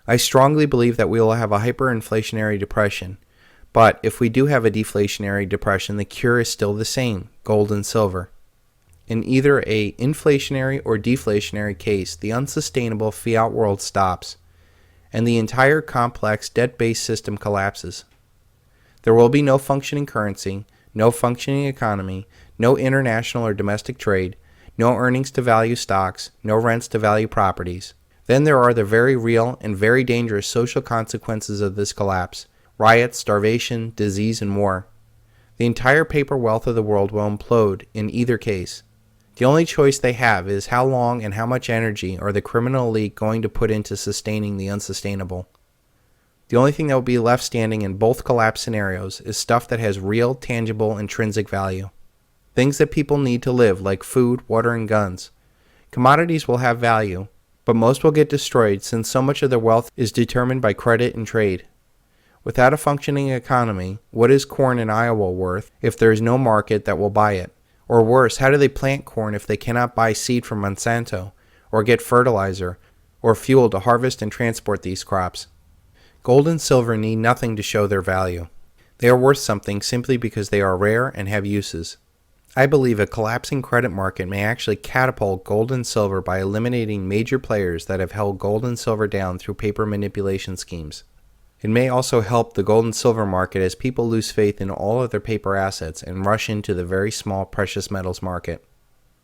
I strongly believe that we will have a hyperinflationary depression, but if we do have a deflationary depression, the cure is still the same: gold and silver. In either a inflationary or deflationary case, the unsustainable fiat world stops, and the entire complex debt-based system collapses. There will be no functioning currency, no functioning economy, no international or domestic trade, no earnings to value stocks, no rents to value properties. Then there are the very real and very dangerous social consequences of this collapse: riots, starvation, disease, and war. The entire paper wealth of the world will implode in either case. The only choice they have is how long and how much energy are the criminal elite going to put into sustaining the unsustainable. The only thing that will be left standing in both collapse scenarios is stuff that has real, tangible, intrinsic value. Things that people need to live, like food, water, and guns. Commodities will have value, but most will get destroyed since so much of their wealth is determined by credit and trade. Without a functioning economy, what is corn in Iowa worth if there is no market that will buy it? Or worse, how do they plant corn if they cannot buy seed from Monsanto, or get fertilizer, or fuel to harvest and transport these crops? Gold and silver need nothing to show their value. They are worth something simply because they are rare and have uses. I believe a collapsing credit market may actually catapult gold and silver by eliminating major players that have held gold and silver down through paper manipulation schemes. It may also help the gold and silver market as people lose faith in all of their paper assets and rush into the very small precious metals market.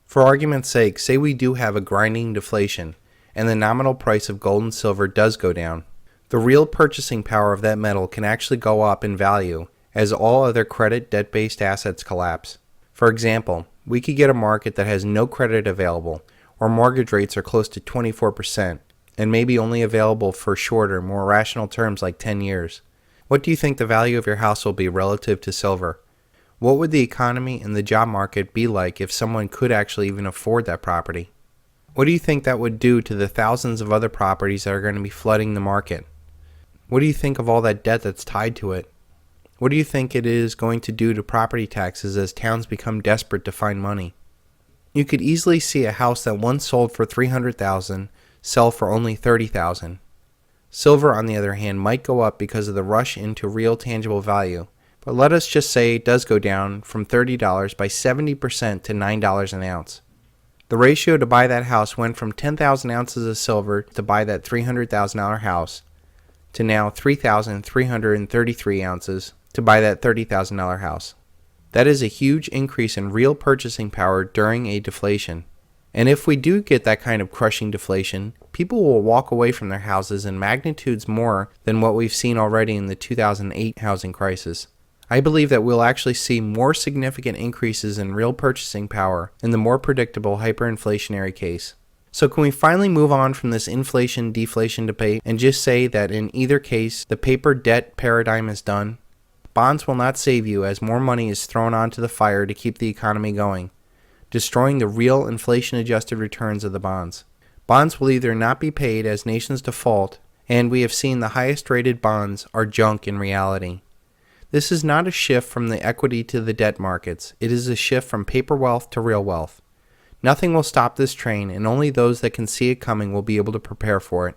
For argument's sake, say we do have a grinding deflation, and the nominal price of gold and silver does go down. The real purchasing power of that metal can actually go up in value as all other credit debt-based assets collapse. For example, we could get a market that has no credit available, or mortgage rates are close to 24%, and maybe only available for shorter, more rational terms like 10 years. What do you think the value of your house will be relative to silver? What would the economy and the job market be like if someone could actually even afford that property? What do you think that would do to the thousands of other properties that are going to be flooding the market? What do you think of all that debt that's tied to it? What do you think it is going to do to property taxes as towns become desperate to find money? You could easily see a house that once sold for $300,000 sell for only $30,000. Silver, on the other hand, might go up because of the rush into real tangible value, but let us just say it does go down from $30 by 70% to $9 an ounce. The ratio to buy that house went from 10,000 ounces of silver to buy that $300,000 house to now 3,333 ounces to buy that $30,000 house. That is a huge increase in real purchasing power during a deflation. And if we do get that kind of crushing deflation, people will walk away from their houses in magnitudes more than what we've seen already in the 2008 housing crisis. I believe that we'll actually see more significant increases in real purchasing power in the more predictable hyperinflationary case. So can we finally move on from this inflation-deflation debate and just say that in either case, the paper debt paradigm is done? Bonds will not save you as more money is thrown onto the fire to keep the economy going, destroying the real inflation-adjusted returns of the bonds. Bonds will either not be paid as nations default, and we have seen the highest-rated bonds are junk in reality. This is not a shift from the equity to the debt markets. It is a shift from paper wealth to real wealth. Nothing will stop this train, and only those that can see it coming will be able to prepare for it.